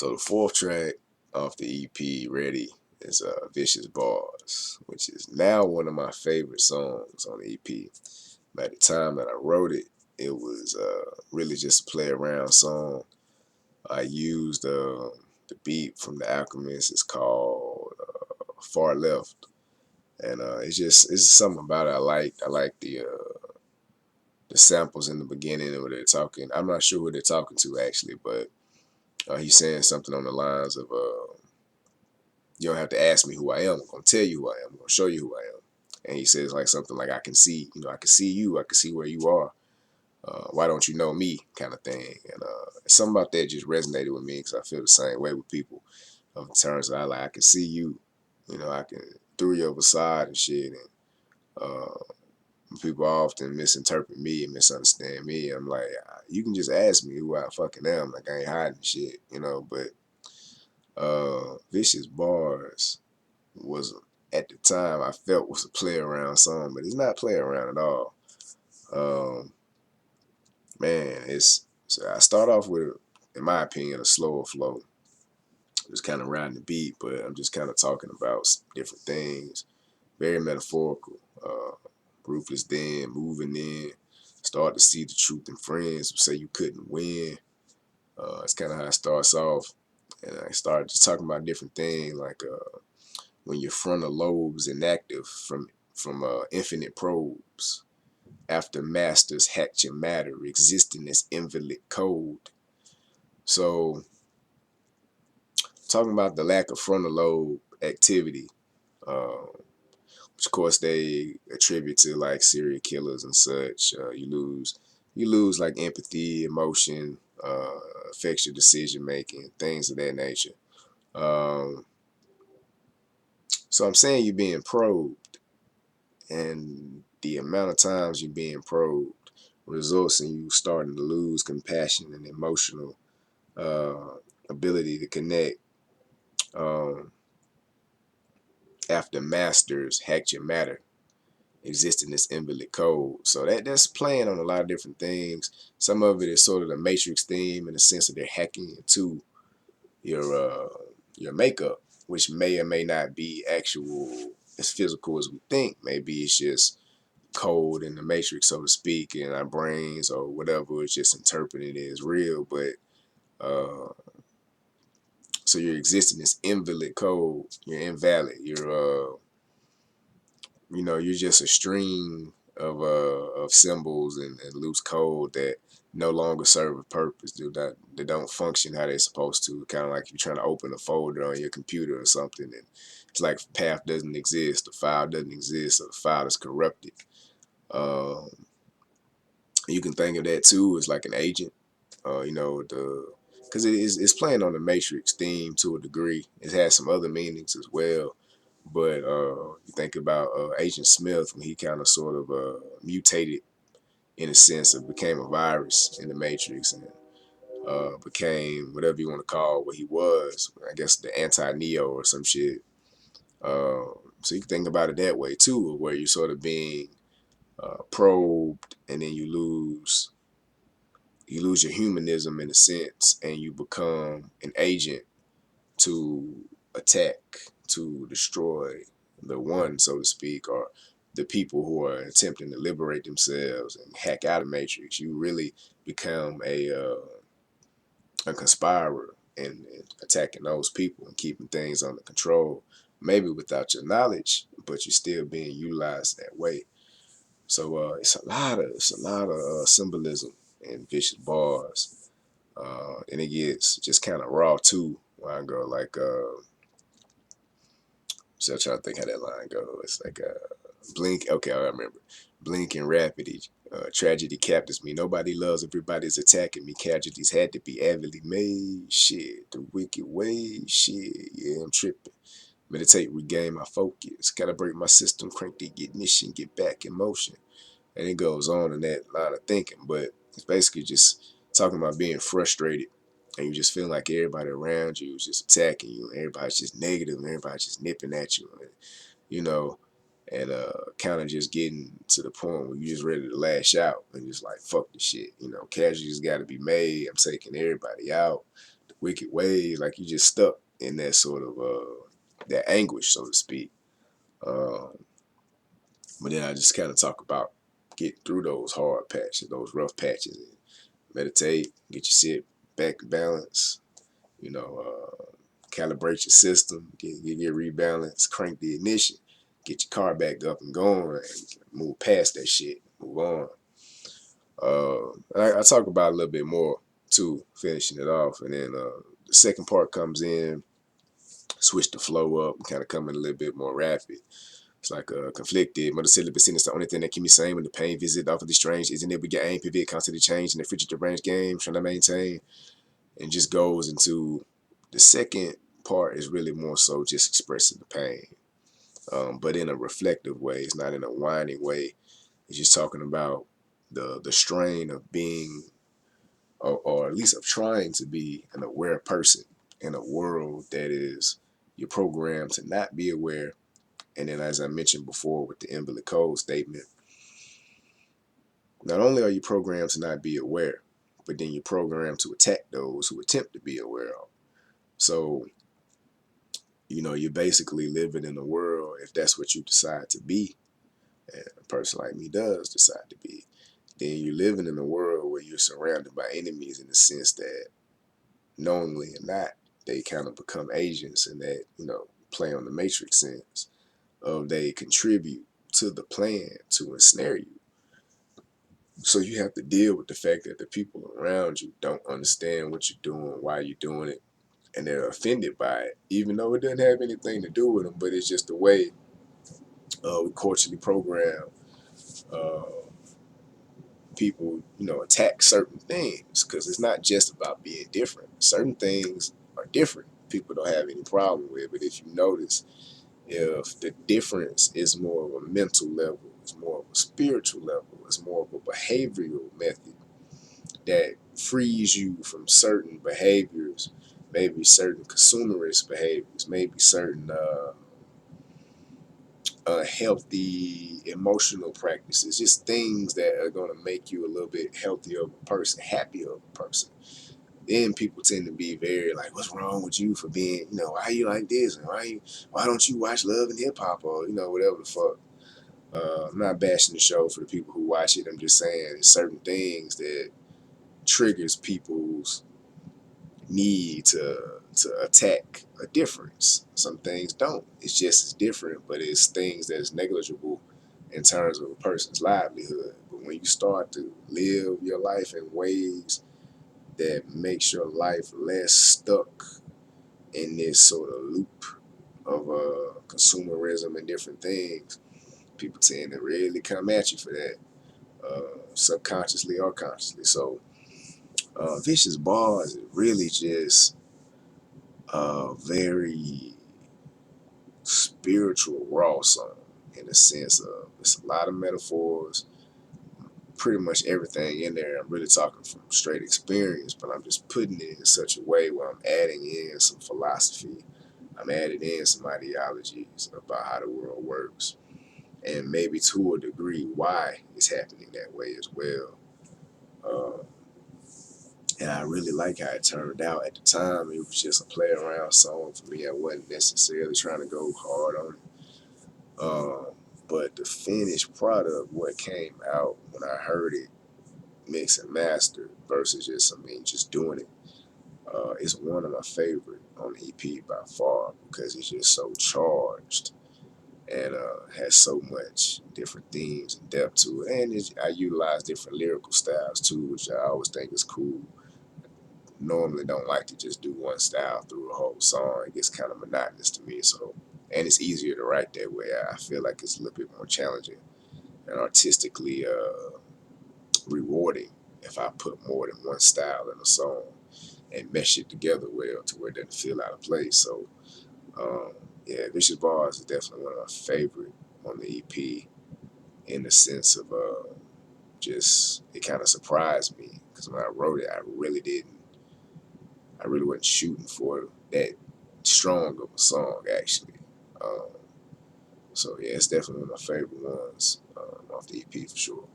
So the fourth track off the EP, Ready, is Viscious Bars, which is now one of my favorite songs on the EP. By the time that I wrote it, it was really just a play around song. I used the beat from The Alchemist. It's called Far Left, and it's something about it I like. I like the samples in the beginning where they're talking. I'm not sure who they're talking to actually, but he's saying something on the lines of you don't have to ask me who I am. I'm gonna tell you who I am. I'm gonna show you who I am. And he says like something like, I can see, I can see you. I can see where you are. Why don't you know me, kind of thing. And something about that just resonated with me because I feel the same way with people. In terms of I can see you. I can through your facade and shit. And people often misinterpret me and misunderstand me. I'm like, you can just ask me who I fucking am. Like I ain't hiding shit. But Viscious Bars was at the time I felt was a play around song, but it's not play around at all. Um, Man, so I start off with, in my opinion, a slower flow, just kind of riding the beat, but I'm just kind of talking about different things, very metaphorical. Ruthless then, moving in, start to see the truth in friends who say you couldn't win. It's kind of how it starts off, and I started just talking about different things like when your frontal lobes inactive from infinite probes. After masters hacked your matter, existing as invalid code. So, talking about the lack of frontal lobe activity, which of course they attribute to like serial killers and such. You lose like empathy, emotion, affects your decision making, things of that nature. Um, so I'm saying you're being probed, and the amount of times you're being probed results in you starting to lose compassion and emotional uh, ability to connect. Um, After masters hacked your matter, existing this invalid code. So that's playing on a lot of different things. Some of it is sort of the Matrix theme in the sense that they're hacking into your your makeup, which may or may not be actual as physical as we think. Maybe it's just code in the Matrix, so to speak, in our brains or whatever. It's just interpreted as real, but uh, so you're existing this invalid code. You're invalid. You're just a string of symbols and loose code that no longer serve a purpose. They don't function how they're supposed to. Kind of like you're trying to open a folder on your computer or something, and it's like the path doesn't exist, the file doesn't exist, or the file is corrupted. Um, you can think of that too as like an agent. The because it's playing on the Matrix theme to a degree. It has some other meanings as well. But you think about Agent Smith when he kind of sort of mutated in a sense of became a virus in the Matrix and became whatever you want to call what he was. I guess the anti-Neo or some shit. So you can think about it that way too, where you're sort of being probed and then you lose your humanism in a sense and you become an agent to attack, to destroy the one, so to speak, or the people who are attempting to liberate themselves and hack out of Matrix. You really become a conspirer in attacking those people and keeping things under control. Maybe without your knowledge, but you're still being utilized that way. So it's a lot of symbolism in Vicious Bars, and it gets just kind of raw too. When I go like so I'm trying to think how that line goes. It's like blink. Okay, I remember. Blink and rapidity. Tragedy captures me. Nobody loves. Everybody's attacking me. Casualties had to be avidly made. Shit, the wicked way. Shit, yeah, I'm tripping. Meditate, regain my focus. Gotta break my system, crank the ignition, get back in motion. And it goes on in that line of thinking, but it's basically just talking about being frustrated and you just feeling like everybody around you is just attacking you and everybody's just negative and everybody's just nipping at you and you know and kind of just getting to the point where you just ready to lash out and just like fuck the shit. Casualties got to be made. I'm taking everybody out. The wicked ways, like you just stuck in that sort of that anguish, so to speak. Um, but then I just kind of talk about getting through those hard patches, those rough patches, and meditate, get your shit back to balance. You know, calibrate your system, get rebalanced, crank the ignition, get your car back up and going, and move past that shit, move on. I talk about a little bit more too, finishing it off, and then the second part comes in, switch the flow up, kind of coming a little bit more rapid. It's like conflicted. Mother syllabus sin is the only thing that keep me sane when the pain visit off of the strange. Isn't it? We get aim, pivot, constantly change, and the frigid range game, trying to maintain, and just goes into the second part is really more so just expressing the pain, but in a reflective way. It's not in a whining way. It's just talking about the strain of being, or at least of trying to be an aware person in a world that is you're programmed to not be aware. And then, as I mentioned before with the invalid code statement, not only are you programmed to not be aware, but then you're programmed to attack those who attempt to be aware of. So, you're basically living in a world, if that's what you decide to be, and a person like me does decide to be, then you're living in a world where you're surrounded by enemies in the sense that, knowingly or not, they kind of become agents and that, play on the matrix sense of they contribute to the plan to ensnare you. So you have to deal with the fact that the people around you don't understand what you're doing, why you're doing it, and they're offended by it, even though it doesn't have anything to do with them, but it's just the way we culturally program uh, people, attack certain things, because it's not just about being different. Certain things are different. People don't have any problem with, but if you notice, if the difference is more of a mental level, it's more of a spiritual level, it's more of a behavioral method that frees you from certain behaviors, maybe certain consumerist behaviors, maybe certain healthy emotional practices, just things that are going to make you a little bit healthier of a person, happier of a person. Then people tend to be very like, "What's wrong with you for being, why are you like this? And why don't you watch Love and Hip Hop or whatever the fuck?" I'm not bashing the show for the people who watch it. I'm just saying there's certain things that triggers people's need to attack a difference. Some things don't. It's just as different, but it's things that is negligible in terms of a person's livelihood. But when you start to live your life in ways that makes your life less stuck in this sort of loop of consumerism and different things, people tend to really come at you for that, subconsciously or consciously. So, Vicious Bars is really just a very spiritual raw song in the sense of it's a lot of metaphors, pretty much everything in there. I'm really talking from straight experience, but I'm just putting it in such a way where I'm adding in some philosophy, I'm adding in some ideologies about how the world works, and maybe to a degree why it's happening that way as well. Uh, and I really like how it turned out. At the time, it was just a play around song for me. I wasn't necessarily trying to go hard on it. But the finished product, what came out when I heard it, mix and master versus just doing it, is one of my favorite on the EP by far because it's just so charged and has so much different themes and depth to it. And I utilize different lyrical styles too, which I always think is cool. Normally don't like to just do one style through a whole song. It gets kind of monotonous to me. So, and it's easier to write that way. I feel like it's a little bit more challenging and artistically rewarding if I put more than one style in a song and mesh it together well to where it doesn't feel out of place. So, um, yeah, Vicious Bars is definitely one of my favorite on the EP in the sense of just it kind of surprised me because when I wrote it, I really wasn't shooting for that strong of a song actually. Um, so yeah, it's definitely one of my favorite ones off the EP for sure.